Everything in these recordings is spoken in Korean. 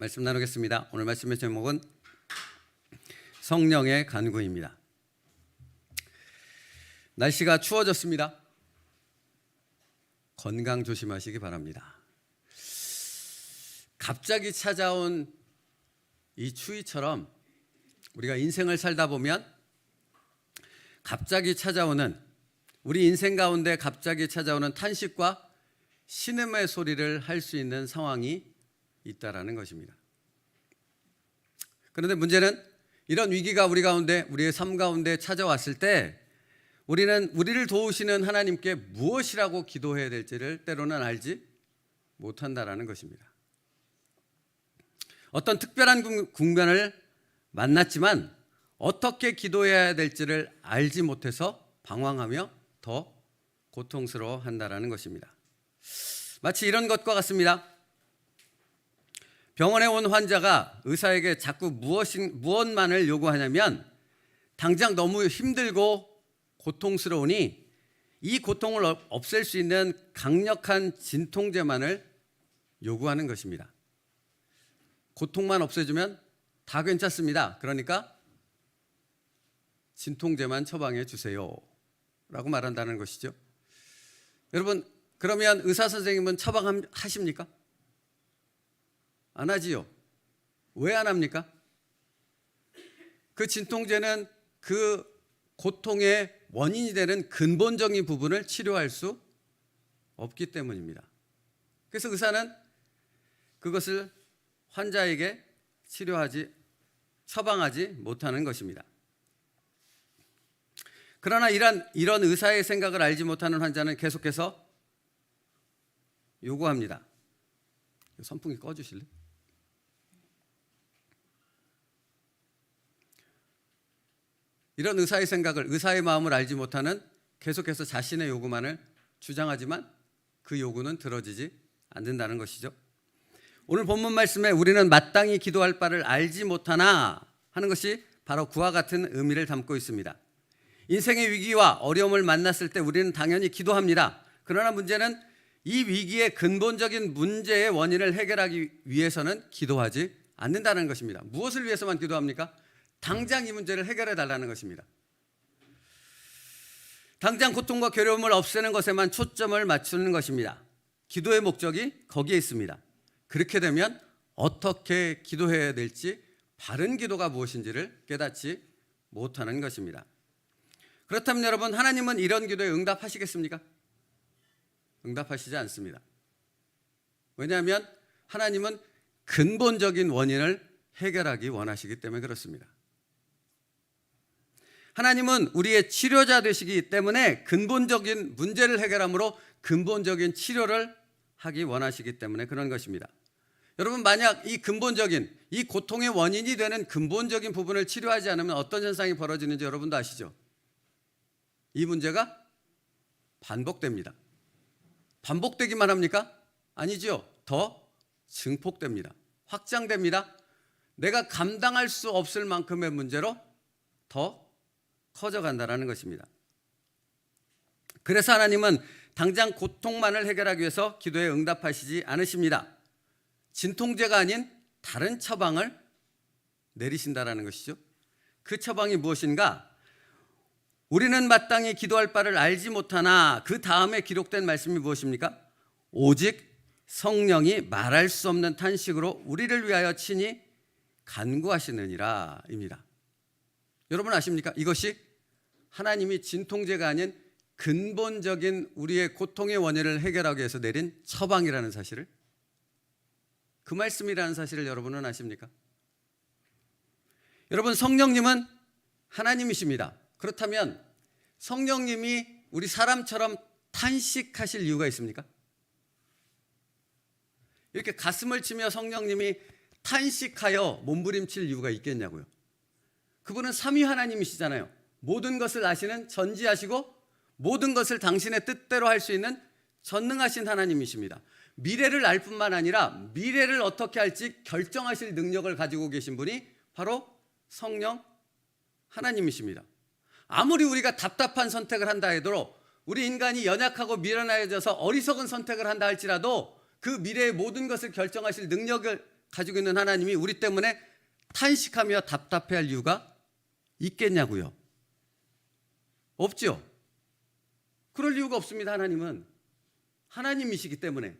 말씀 나누겠습니다. 오늘 말씀의 제목은 성령의 간구입니다. 날씨가 추워졌습니다. 건강 조심하시기 바랍니다. 갑자기 찾아온 이 추위처럼 우리가 인생을 살다 보면 갑자기 찾아오는 우리 인생 가운데 갑자기 찾아오는 탄식과 신음의 소리를 할 수 있는 상황이 있다라는 것입니다. 그런데 문제는 이런 위기가 우리 가운데, 우리의 삶 가운데 찾아왔을 때 우리는 우리를 도우시는 하나님께 무엇이라고 기도해야 될지를 때로는 알지 못한다라는 것입니다. 어떤 특별한 국면을 만났지만 어떻게 기도해야 될지를 알지 못해서 방황하며 더 고통스러워한다라는 것입니다. 마치 이런 것과 같습니다. 병원에 온 환자가 의사에게 자꾸 무엇만을 요구하냐면 당장 너무 힘들고 고통스러우니 이 고통을 없앨 수 있는 강력한 진통제만을 요구하는 것입니다. 고통만 없애주면 다 괜찮습니다. 그러니까 진통제만 처방해 주세요 라고 말한다는 것이죠. 여러분, 그러면 의사 선생님은 처방하십니까? 안 하지요. 왜 안 합니까? 그 진통제는 그 고통의 원인이 되는 근본적인 부분을 치료할 수 없기 때문입니다. 그래서 의사는 그것을 환자에게 처방하지 못하는 것입니다. 그러나 이런 의사의 생각을 알지 못하는 환자는 계속해서 요구합니다. 선풍기 꺼주실래? 이런 의사의 생각을, 의사의 마음을 알지 못하는 계속해서 자신의 요구만을 주장하지만 그 요구는 들어지지 않는다는 것이죠. 오늘 본문 말씀에 우리는 마땅히 기도할 바를 알지 못하나 하는 것이 바로 그와 같은 의미를 담고 있습니다. 인생의 위기와 어려움을 만났을 때 우리는 당연히 기도합니다. 그러나 문제는 이 위기의 근본적인 문제의 원인을 해결하기 위해서는 기도하지 않는다는 것입니다. 무엇을 위해서만 기도합니까? 당장 이 문제를 해결해 달라는 것입니다. 당장 고통과 괴로움을 없애는 것에만 초점을 맞추는 것입니다. 기도의 목적이 거기에 있습니다. 그렇게 되면 어떻게 기도해야 될지, 바른 기도가 무엇인지를 깨닫지 못하는 것입니다. 그렇다면 여러분, 하나님은 이런 기도에 응답하시겠습니까? 응답하시지 않습니다. 왜냐하면 하나님은 근본적인 원인을 해결하기 원하시기 때문에 그렇습니다. 하나님은 우리의 치료자 되시기 때문에 근본적인 문제를 해결함으로 근본적인 치료를 하기 원하시기 때문에 그런 것입니다. 여러분, 만약 이 근본적인, 이 고통의 원인이 되는 근본적인 부분을 치료하지 않으면 어떤 현상이 벌어지는지 여러분도 아시죠? 이 문제가 반복됩니다. 반복되기만 합니까? 아니죠. 더 증폭됩니다. 확장됩니다. 내가 감당할 수 없을 만큼의 문제로 더 커져간다는 것입니다. 그래서 하나님은 당장 고통만을 해결하기 위해서 기도에 응답하시지 않으십니다. 진통제가 아닌 다른 처방을 내리신다는 것이죠. 그 처방이 무엇인가? 우리는 마땅히 기도할 바를 알지 못하나 그 다음에 기록된 말씀이 무엇입니까? 오직 성령이 말할 수 없는 탄식으로 우리를 위하여 친히 간구하시느니라 입니다. 여러분 아십니까? 이것이 하나님이 진통제가 아닌 근본적인 우리의 고통의 원인을 해결하기 위해서 내린 처방이라는 사실을, 그 말씀이라는 사실을 여러분은 아십니까? 여러분, 성령님은 하나님이십니다. 그렇다면 성령님이 우리 사람처럼 탄식하실 이유가 있습니까? 이렇게 가슴을 치며 성령님이 탄식하여 몸부림칠 이유가 있겠냐고요. 그분은 삼위 하나님이시잖아요. 모든 것을 아시는 전지하시고 모든 것을 당신의 뜻대로 할 수 있는 전능하신 하나님이십니다. 미래를 알 뿐만 아니라 미래를 어떻게 할지 결정하실 능력을 가지고 계신 분이 바로 성령 하나님이십니다. 아무리 우리가 답답한 선택을 한다 해도, 우리 인간이 연약하고 미련해져서 어리석은 선택을 한다 할지라도 그 미래의 모든 것을 결정하실 능력을 가지고 있는 하나님이 우리 때문에 탄식하며 답답해할 이유가 있겠냐고요? 없죠. 그럴 이유가 없습니다. 하나님은 하나님이시기 때문에.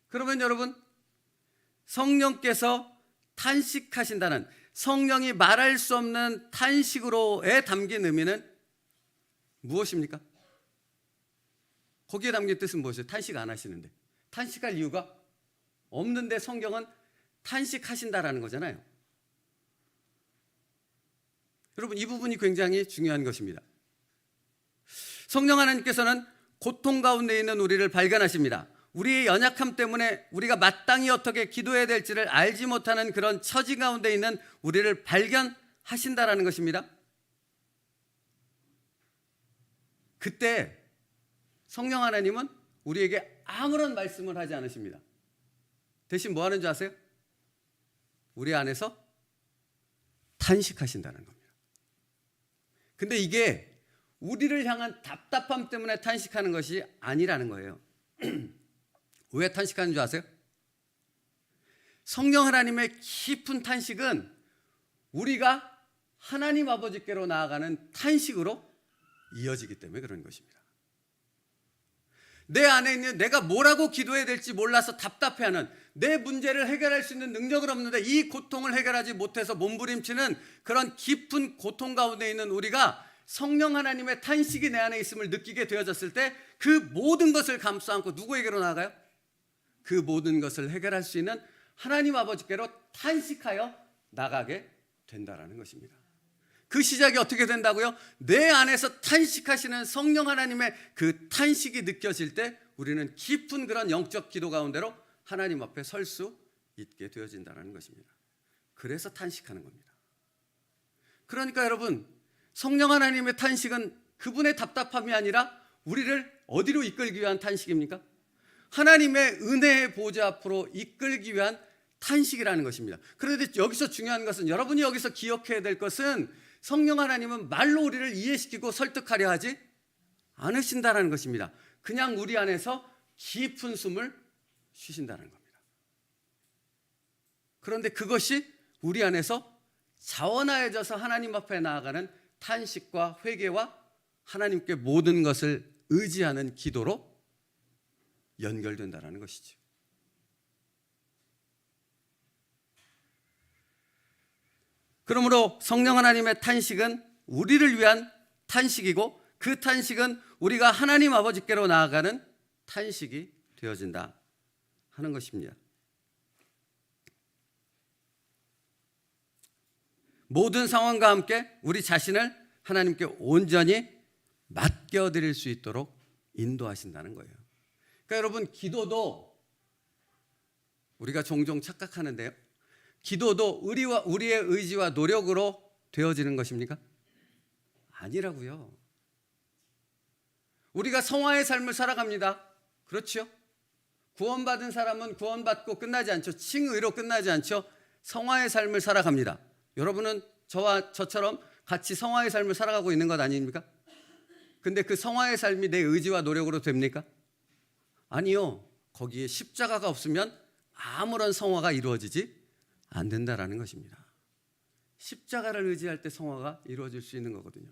그러면 여러분, 성령께서 탄식하신다는, 성령이 말할 수 없는 탄식으로에 담긴 의미는 무엇입니까? 거기에 담긴 뜻은 무엇이에요? 탄식 안 하시는데, 탄식할 이유가 없는데 성경은 탄식하신다라는 거잖아요. 여러분, 이 부분이 굉장히 중요한 것입니다. 성령 하나님께서는 고통 가운데 있는 우리를 발견하십니다. 우리의 연약함 때문에 우리가 마땅히 어떻게 기도해야 될지를 알지 못하는 그런 처지 가운데 있는 우리를 발견하신다라는 것입니다. 그때 성령 하나님은 우리에게 아무런 말씀을 하지 않으십니다. 대신 뭐 하는 줄 아세요? 우리 안에서 탄식하신다는 겁니다. 근데 이게 우리를 향한 답답함 때문에 탄식하는 것이 아니라는 거예요. 왜 탄식하는 줄 아세요? 성령 하나님의 깊은 탄식은 우리가 하나님 아버지께로 나아가는 탄식으로 이어지기 때문에 그런 것입니다. 내 안에 있는 내가 뭐라고 기도해야 될지 몰라서 답답해하는, 내 문제를 해결할 수 있는 능력은 없는데 이 고통을 해결하지 못해서 몸부림치는 그런 깊은 고통 가운데 있는 우리가 성령 하나님의 탄식이 내 안에 있음을 느끼게 되어졌을 때 그 모든 것을 감싸 안고 누구에게로 나아가요? 그 모든 것을 해결할 수 있는 하나님 아버지께로 탄식하여 나가게 된다라는 것입니다. 그 시작이 어떻게 된다고요? 내 안에서 탄식하시는 성령 하나님의 그 탄식이 느껴질 때 우리는 깊은 그런 영적 기도 가운데로 하나님 앞에 설 수 있게 되어진다는 것입니다. 그래서 탄식하는 겁니다. 그러니까 여러분, 성령 하나님의 탄식은 그분의 답답함이 아니라 우리를 어디로 이끌기 위한 탄식입니까? 하나님의 은혜의 보좌 앞으로 이끌기 위한 탄식이라는 것입니다. 그런데 여기서 중요한 것은, 여러분이 여기서 기억해야 될 것은, 성령 하나님은 말로 우리를 이해시키고 설득하려 하지 않으신다는 것입니다. 그냥 우리 안에서 깊은 숨을 쉬신다는 겁니다. 그런데 그것이 우리 안에서 자원하여져서 하나님 앞에 나아가는 탄식과 회개와 하나님께 모든 것을 의지하는 기도로 연결된다는 것이죠. 그러므로 성령 하나님의 탄식은 우리를 위한 탄식이고, 그 탄식은 우리가 하나님 아버지께로 나아가는 탄식이 되어진다 하는 것입니다. 모든 상황과 함께 우리 자신을 하나님께 온전히 맡겨드릴 수 있도록 인도하신다는 거예요. 그러니까 여러분, 기도도 우리가 종종 착각하는데요, 기도도 우리의 의지와 노력으로 되어지는 것입니까? 아니라고요. 우리가 성화의 삶을 살아갑니다. 그렇죠? 구원받은 사람은 구원받고 끝나지 않죠. 칭의로 끝나지 않죠. 성화의 삶을 살아갑니다. 여러분은 저와 저처럼 같이 성화의 삶을 살아가고 있는 것 아닙니까? 근데 그 성화의 삶이 내 의지와 노력으로 됩니까? 아니요. 거기에 십자가가 없으면 아무런 성화가 이루어지지 않는다라는 것입니다. 십자가를 의지할 때 성화가 이루어질 수 있는 거거든요.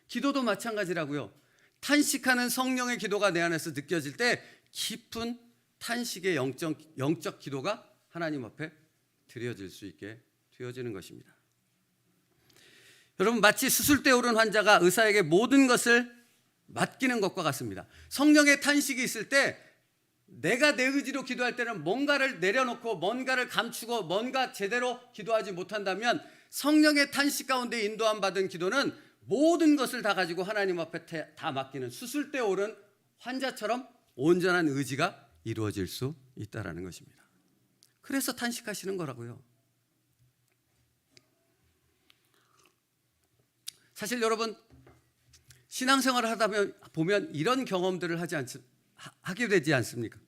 기도도 마찬가지라고요. 탄식하는 성령의 기도가 내 안에서 느껴질 때 깊은 탄식의 영적 기도가 하나님 앞에 드려질 수 있게 되어지는 것입니다. 여러분, 마치 수술대에 오른 환자가 의사에게 모든 것을 맡기는 것과 같습니다. 성령의 탄식이 있을 때 내가 내 의지로 기도할 때는 뭔가를 내려놓고 뭔가를 감추고 뭔가 제대로 기도하지 못한다면, 성령의 탄식 가운데 인도함 받은 기도는 모든 것을 다 가지고 하나님 앞에 다 맡기는 수술대에 오른 환자처럼 온전한 의지가 이루어질 수 있다는 것입니다. 그래서 탄식하시는 거라고요. 사실 여러분, 신앙생활을 하다 보면 이런 경험들을 하게 되지 않습니까?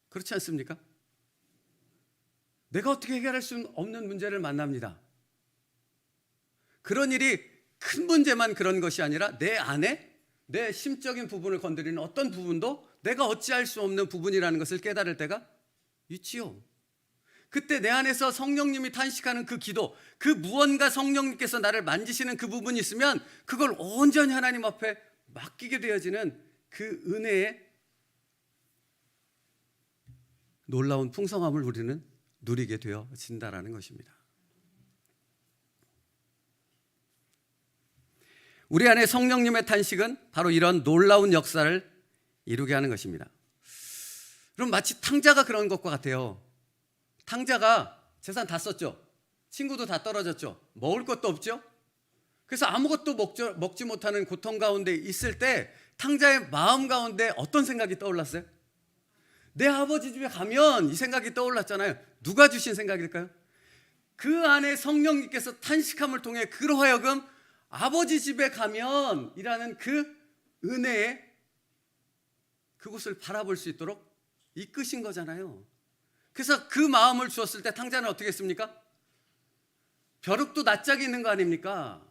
그렇지 않습니까? 내가 어떻게 해결할 수 없는 문제를 만납니다. 그런 일이 큰 문제만 그런 것이 아니라 내 안에 내 심적인 부분을 건드리는 어떤 부분도 내가 어찌할 수 없는 부분이라는 것을 깨달을 때가 있지요. 그때 내 안에서 성령님이 탄식하는 그 기도, 그 무언가 성령님께서 나를 만지시는 그 부분이 있으면 그걸 온전히 하나님 앞에 맡기게 되어지는 그 은혜의 놀라운 풍성함을 우리는 누리게 되어진다라는 것입니다. 우리 안에 성령님의 탄식은 바로 이런 놀라운 역사를 이루게 하는 것입니다. 그럼 마치 탕자가 그런 것과 같아요. 탕자가 재산 다 썼죠. 친구도 다 떨어졌죠. 먹을 것도 없죠. 그래서 아무것도 먹지 못하는 고통 가운데 있을 때 탕자의 마음 가운데 어떤 생각이 떠올랐어요? 내 아버지 집에 가면 이 생각이 떠올랐잖아요. 누가 주신 생각일까요? 그 안에 성령님께서 탄식함을 통해 그로 하여금 아버지 집에 가면 이라는 그 은혜에 그곳을 바라볼 수 있도록 이끄신 거잖아요. 그래서 그 마음을 주었을 때 탕자는 어떻게 했습니까? 벼룩도 낯짝이 있는 거 아닙니까?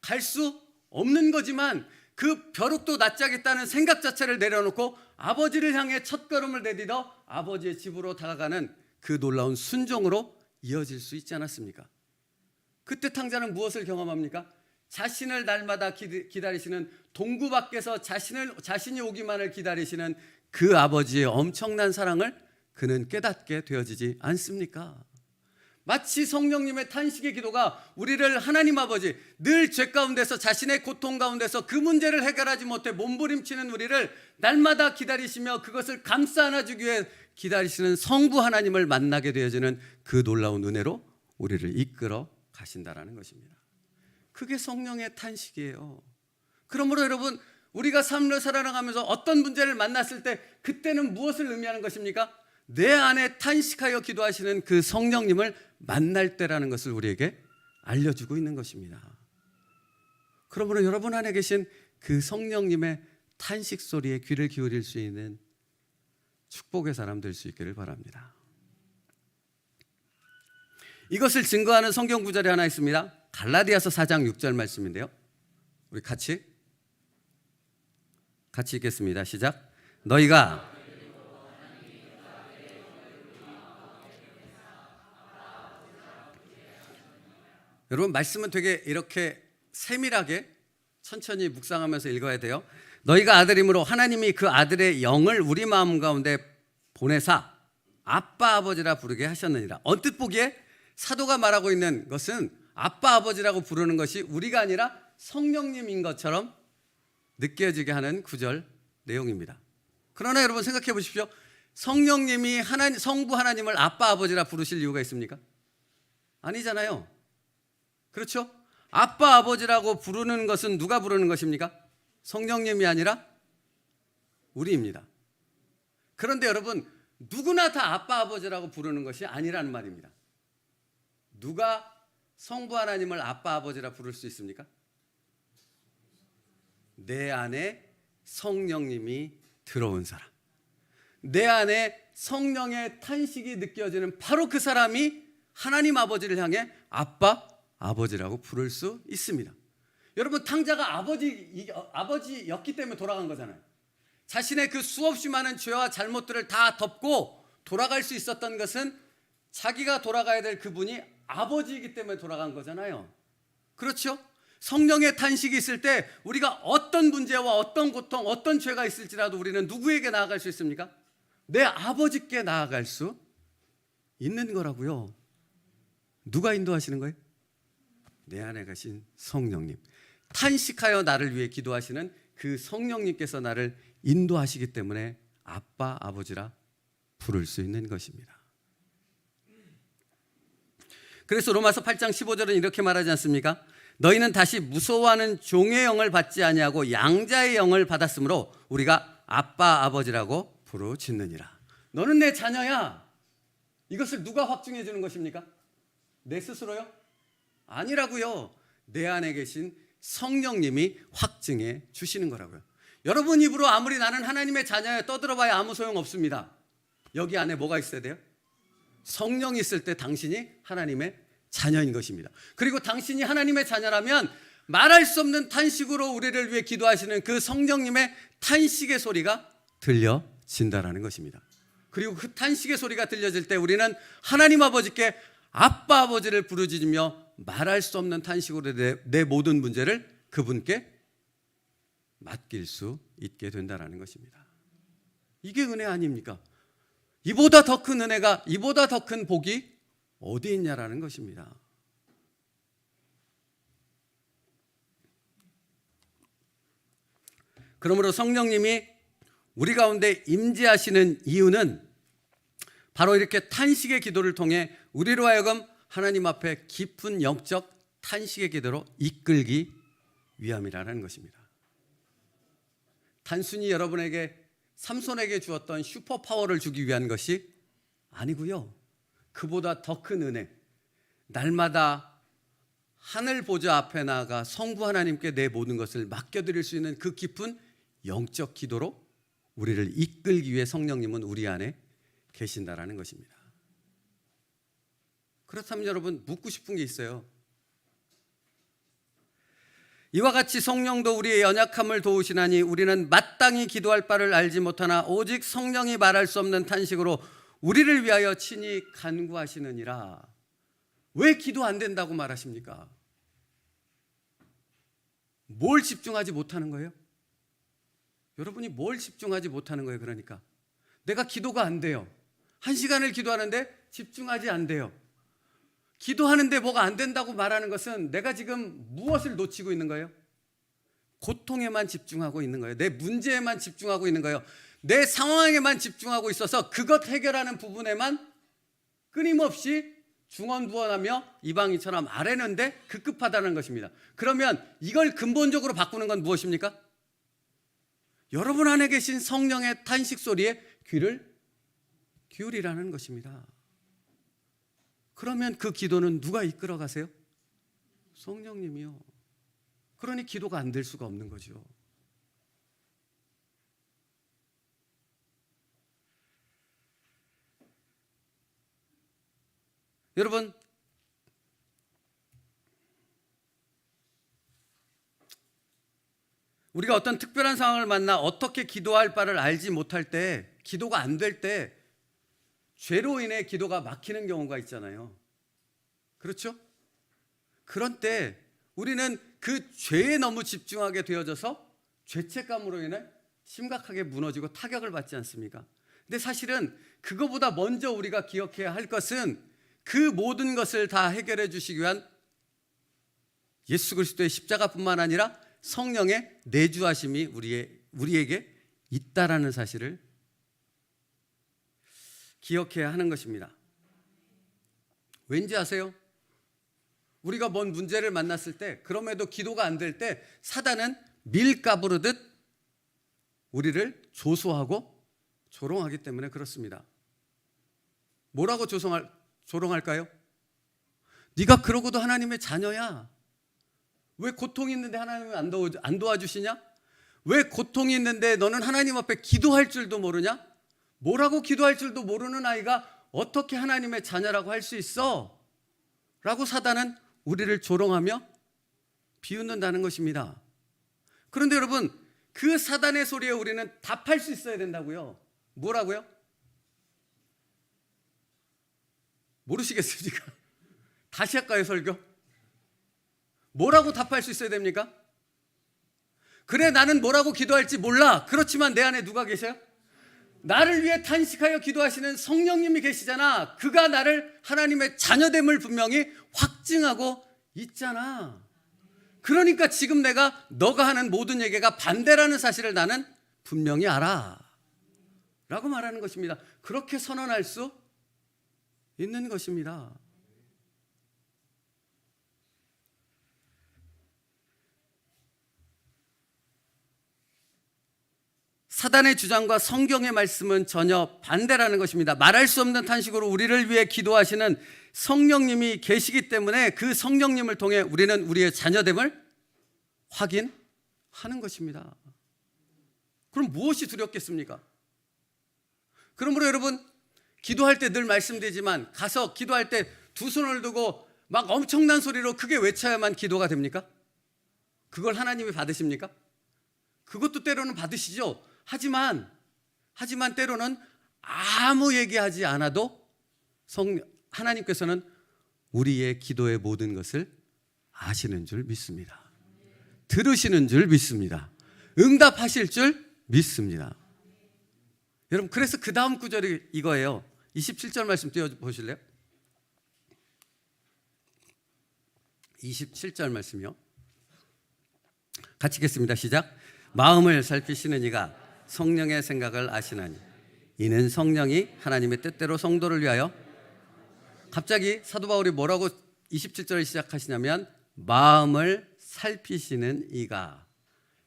갈 수 없는 거지만 그 벼룩도 낯짝이 있다는 생각 자체를 내려놓고 아버지를 향해 첫걸음을 내딛어 아버지의 집으로 다가가는 그 놀라운 순종으로 이어질 수 있지 않았습니까? 그때 탕자는 무엇을 경험합니까? 자신을 날마다 기다리시는 동구 밖에서 자신이 오기만을 기다리시는 그 아버지의 엄청난 사랑을 그는 깨닫게 되어지지 않습니까? 마치 성령님의 탄식의 기도가 우리를 하나님 아버지 늘 죄 가운데서 자신의 고통 가운데서 그 문제를 해결하지 못해 몸부림치는 우리를 날마다 기다리시며 그것을 감싸 안아주기 위해 기다리시는 성부 하나님을 만나게 되어지는 그 놀라운 은혜로 우리를 이끌어 가신다라는 것입니다. 그게 성령의 탄식이에요. 그러므로 여러분 우리가 삶을 살아가면서 어떤 문제를 만났을 때 그때는 무엇을 의미하는 것입니까? 내 안에 탄식하여 기도하시는 그 성령님을 만날 때라는 것을 우리에게 알려주고 있는 것입니다. 그러므로 여러분 안에 계신 그 성령님의 탄식 소리에 귀를 기울일 수 있는 축복의 사람 될 수 있기를 바랍니다. 이것을 증거하는 성경 구절이 하나 있습니다. 갈라디아서 4장 6절 말씀인데요. 우리 같이 읽겠습니다. 시작. 너희가 여러분 말씀은 되게 이렇게 세밀하게 천천히 묵상하면서 읽어야 돼요. 너희가 아들임으로 하나님이 그 아들의 영을 우리 마음 가운데 보내사 아빠 아버지라 부르게 하셨느니라. 언뜻 보기에 사도가 말하고 있는 것은 아빠 아버지라고 부르는 것이 우리가 아니라 성령님인 것처럼 느껴지게 하는 구절 내용입니다. 그러나 여러분 생각해 보십시오. 성령님이 성부 하나님을 아빠 아버지라 부르실 이유가 있습니까? 아니잖아요. 그렇죠? 아빠 아버지라고 부르는 것은 누가 부르는 것입니까? 성령님이 아니라 우리입니다. 그런데 여러분 누구나 다 아빠 아버지라고 부르는 것이 아니라는 말입니다. 누가 성부 하나님을 아빠 아버지라 부를 수 있습니까? 내 안에 성령님이 들어온 사람, 내 안에 성령의 탄식이 느껴지는 바로 그 사람이 하나님 아버지를 향해 아빠 아버지라고 부를 수 있습니다. 여러분 탕자가 아버지였기 때문에 돌아간 거잖아요. 자신의 그 수없이 많은 죄와 잘못들을 다 덮고 돌아갈 수 있었던 것은 자기가 돌아가야 될 그분이 아버지이기 때문에 돌아간 거잖아요. 그렇죠? 성령의 탄식이 있을 때 우리가 어떤 문제와 어떤 고통, 어떤 죄가 있을지라도 우리는 누구에게 나아갈 수 있습니까? 내 아버지께 나아갈 수 있는 거라고요. 누가 인도하시는 거예요? 내 안에 가신 성령님. 탄식하여 나를 위해 기도하시는 그 성령님께서 나를 인도하시기 때문에 아빠, 아버지라 부를 수 있는 것입니다. 그래서 로마서 8장 15절은 이렇게 말하지 않습니까? 너희는 다시 무서워하는 종의 영을 받지 아니하고 양자의 영을 받았으므로 우리가 아빠, 아버지라고 부르짖느니라. 너는 내 자녀야. 이것을 누가 확증해 주는 것입니까? 내 스스로요? 아니라고요. 내 안에 계신 성령님이 확증해 주시는 거라고요. 여러분 입으로 아무리 나는 하나님의 자녀야 떠들어봐야 아무 소용 없습니다. 여기 안에 뭐가 있어야 돼요? 성령이 있을 때 당신이 하나님의 자녀인 것입니다. 그리고 당신이 하나님의 자녀라면 말할 수 없는 탄식으로 우리를 위해 기도하시는 그 성령님의 탄식의 소리가 들려진다라는 것입니다. 그리고 그 탄식의 소리가 들려질 때 우리는 하나님 아버지께 아빠 아버지를 부르짖으며 말할 수 없는 탄식으로 내 모든 문제를 그분께 맡길 수 있게 된다라는 것입니다. 이게 은혜 아닙니까? 이보다 더 큰 은혜가, 이보다 더 큰 복이 어디 있냐라는 것입니다. 그러므로 성령님이 우리 가운데 임재하시는 이유는 바로 이렇게 탄식의 기도를 통해 우리로 하여금 하나님 앞에 깊은 영적 탄식의 기도로 이끌기 위함이라는 것입니다. 단순히 여러분에게 삼손에게 주었던 슈퍼파워를 주기 위한 것이 아니고요. 그보다 더 큰 은혜, 날마다 하늘 보좌 앞에 나아가 성부 하나님께 내 모든 것을 맡겨드릴 수 있는 그 깊은 영적 기도로 우리를 이끌기 위해 성령님은 우리 안에 계신다라는 것입니다. 그렇다면 여러분, 묻고 싶은 게 있어요. 이와 같이 성령도 우리의 연약함을 도우시나니 우리는 마땅히 기도할 바를 알지 못하나 오직 성령이 말할 수 없는 탄식으로 우리를 위하여 친히 간구하시느니라. 왜 기도 안 된다고 말하십니까? 뭘 집중하지 못하는 거예요? 여러분이 뭘 집중하지 못하는 거예요? 그러니까 내가 기도가 안 돼요. 1시간을 기도하는데 집중하지 안 돼요. 기도하는데 뭐가 안 된다고 말하는 것은 내가 지금 무엇을 놓치고 있는 거예요? 고통에만 집중하고 있는 거예요. 내 문제에만 집중하고 있는 거예요. 내 상황에만 집중하고 있어서 그것 해결하는 부분에만 끊임없이 중언부언하며 이방인처럼 아뢰는데 급급하다는 것입니다. 그러면 이걸 근본적으로 바꾸는 건 무엇입니까? 여러분 안에 계신 성령의 탄식 소리에 귀를 기울이라는 것입니다. 그러면 그 기도는 누가 이끌어 가세요? 성령님이요. 그러니 기도가 안 될 수가 없는 거죠. 여러분, 우리가 어떤 특별한 상황을 만나 어떻게 기도할 바를 알지 못할 때, 기도가 안 될 때 죄로 인해 기도가 막히는 경우가 있잖아요. 그렇죠? 그런 때 우리는 그 죄에 너무 집중하게 되어져서 죄책감으로 인해 심각하게 무너지고 타격을 받지 않습니까? 근데 사실은 그거보다 먼저 우리가 기억해야 할 것은 그 모든 것을 다 해결해 주시기 위한 예수 그리스도의 십자가뿐만 아니라 성령의 내주하심이 우리에게 있다라는 사실을 기억해야 하는 것입니다. 왠지 아세요? 우리가 뭔 문제를 만났을 때, 그럼에도 기도가 안 될 때 사단은 밀가부르듯 우리를 조소하고 조롱하기 때문에 그렇습니다. 뭐라고 조롱할까요? 네가 그러고도 하나님의 자녀야. 왜 고통이 있는데 하나님은 안 도와주시냐? 왜 고통이 있는데 너는 하나님 앞에 기도할 줄도 모르냐? 뭐라고 기도할 줄도 모르는 아이가 어떻게 하나님의 자녀라고 할 수 있어? 라고 사단은 우리를 조롱하며 비웃는다는 것입니다. 그런데 여러분, 그 사단의 소리에 우리는 답할 수 있어야 된다고요. 뭐라고요? 모르시겠습니까? 다시 할까요, 설교? 뭐라고 답할 수 있어야 됩니까? 그래, 나는 뭐라고 기도할지 몰라. 그렇지만 내 안에 누가 계셔요? 나를 위해 탄식하여 기도하시는 성령님이 계시잖아. 그가 나를 하나님의 자녀됨을 분명히 확증하고 있잖아. 그러니까 지금 너가 하는 모든 얘기가 반대라는 사실을 나는 분명히 알아. 라고 말하는 것입니다. 그렇게 선언할 수 있는 것입니다. 사단의 주장과 성경의 말씀은 전혀 반대라는 것입니다. 말할 수 없는 탄식으로 우리를 위해 기도하시는 성령님이 계시기 때문에 그 성령님을 통해 우리는 우리의 자녀됨을 확인하는 것입니다. 그럼 무엇이 두렵겠습니까? 그러므로 여러분, 기도할 때 늘 말씀드리지만 가서 기도할 때 두 손을 두고 막 엄청난 소리로 크게 외쳐야만 기도가 됩니까? 그걸 하나님이 받으십니까? 그것도 때로는 받으시죠. 하지만 하지만 때로는 아무 얘기하지 않아도 하나님께서는 우리의 기도의 모든 것을 아시는 줄 믿습니다. 들으시는 줄 믿습니다. 응답하실 줄 믿습니다. 여러분, 그래서 그 다음 구절이 이거예요. 27절 말씀 띄워보실래요? 27절 말씀이요. 같이 읽겠습니다. 시작. 마음을 살피시는 이가 성령의 생각을 아시나니 이는 성령이 하나님의 뜻대로 성도를 위하여. 갑자기 사도 바울이 뭐라고 27절을 시작하시냐면 마음을 살피시는 이가,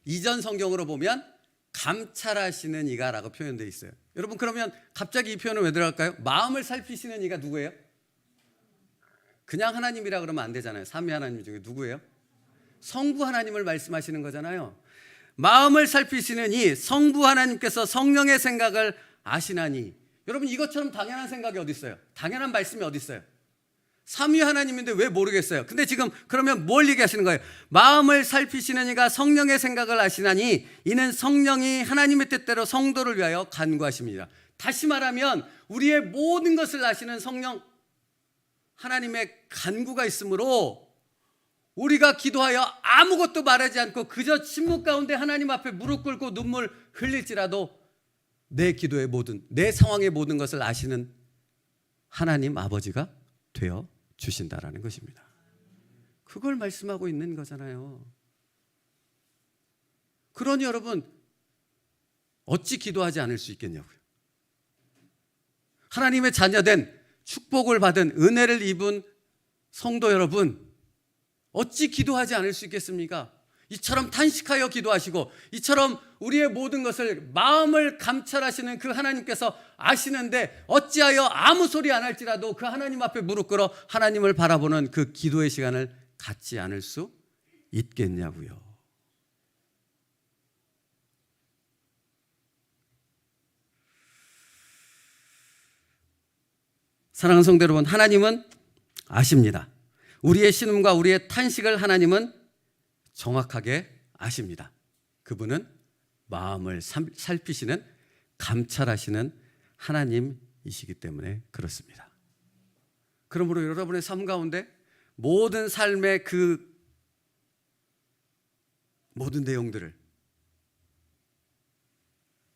이전 성경으로 보면 감찰하시는 이가 라고 표현되어 있어요. 여러분, 그러면 갑자기 이 표현은 왜 들어갈까요? 마음을 살피시는 이가 누구예요? 그냥 하나님이라 그러면 안 되잖아요. 삼위 하나님 중에 누구예요? 성부 하나님을 말씀하시는 거잖아요. 마음을 살피시는 이 성부 하나님께서 성령의 생각을 아시나니. 여러분, 이것처럼 당연한 생각이 어디 있어요? 당연한 말씀이 어디 있어요? 삼위 하나님인데 왜 모르겠어요? 근데 지금 그러면 뭘 얘기하시는 거예요? 마음을 살피시는 이가 성령의 생각을 아시나니 이는 성령이 하나님의 뜻대로 성도를 위하여 간구하십니다. 다시 말하면 우리의 모든 것을 아시는 성령 하나님의 간구가 있으므로 우리가 기도하여 아무것도 말하지 않고 그저 침묵 가운데 하나님 앞에 무릎 꿇고 눈물 흘릴지라도 내 기도의 모든, 내 상황의 모든 것을 아시는 하나님 아버지가 되어 주신다라는 것입니다. 그걸 말씀하고 있는 거잖아요. 그러니 여러분, 어찌 기도하지 않을 수 있겠냐고요. 하나님의 자녀된, 축복을 받은, 은혜를 입은 성도 여러분, 어찌 기도하지 않을 수 있겠습니까? 이처럼 탄식하여 기도하시고 이처럼 우리의 모든 것을 마음을 감찰하시는 그 하나님께서 아시는데 어찌하여 아무 소리 안 할지라도 그 하나님 앞에 무릎 꿇어 하나님을 바라보는 그 기도의 시간을 갖지 않을 수 있겠냐고요. 사랑하는 성도 여러분, 하나님은 아십니다. 우리의 신음과 우리의 탄식을 하나님은 정확하게 아십니다. 그분은 마음을 살피시는, 감찰하시는 하나님이시기 때문에 그렇습니다. 그러므로 여러분의 삶 가운데 모든 삶의 그 모든 내용들을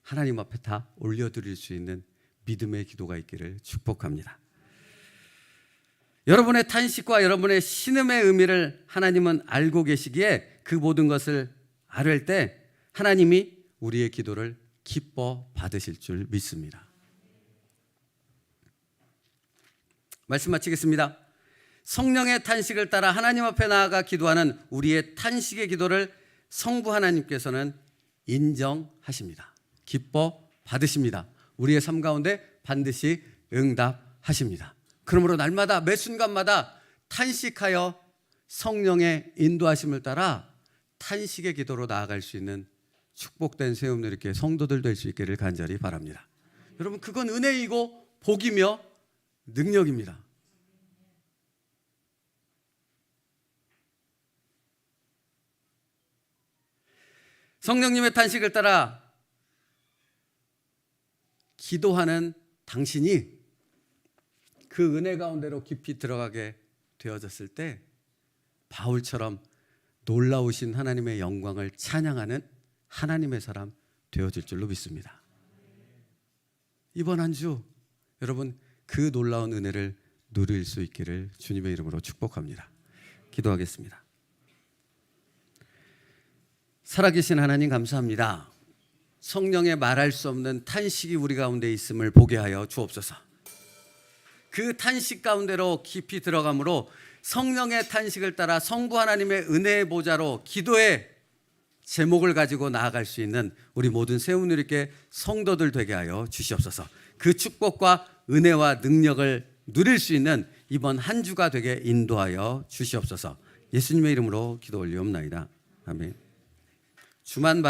하나님 앞에 다 올려드릴 수 있는 믿음의 기도가 있기를 축복합니다. 여러분의 탄식과 여러분의 신음의 의미를 하나님은 알고 계시기에 그 모든 것을 아뢰 때 하나님이 우리의 기도를 기뻐 받으실 줄 믿습니다. 말씀 마치겠습니다. 성령의 탄식을 따라 하나님 앞에 나아가 기도하는 우리의 탄식의 기도를 성부 하나님께서는 인정하십니다. 기뻐 받으십니다. 우리의 삶 가운데 반드시 응답하십니다. 그러므로 날마다 매 순간마다 탄식하여 성령의 인도하심을 따라 탄식의 기도로 나아갈 수 있는 축복된 세움누리교회 성도들 될 수 있기를 간절히 바랍니다. 여러분, 그건 은혜이고 복이며 능력입니다. 성령님의 탄식을 따라 기도하는 당신이 그 은혜 가운데로 깊이 들어가게 되어졌을 때 바울처럼 놀라우신 하나님의 영광을 찬양하는 하나님의 사람 되어질 줄로 믿습니다. 이번 한 주 여러분 그 놀라운 은혜를 누릴 수 있기를 주님의 이름으로 축복합니다. 기도하겠습니다. 살아계신 하나님 감사합니다. 성령의 말할 수 없는 탄식이 우리 가운데 있음을 보게 하여 주옵소서. 그 탄식 가운데로 깊이 들어가므로 성령의 탄식을 따라 성부 하나님의 은혜의 보좌로 기도의 제목을 가지고 나아갈 수 있는 우리 모든 세움누리교회 성도들 되게 하여 주시옵소서. 그 축복과 은혜와 능력을 누릴 수 있는 이번 한 주가 되게 인도하여 주시옵소서. 예수님의 이름으로 기도 올리옵나이다. 아멘. 주만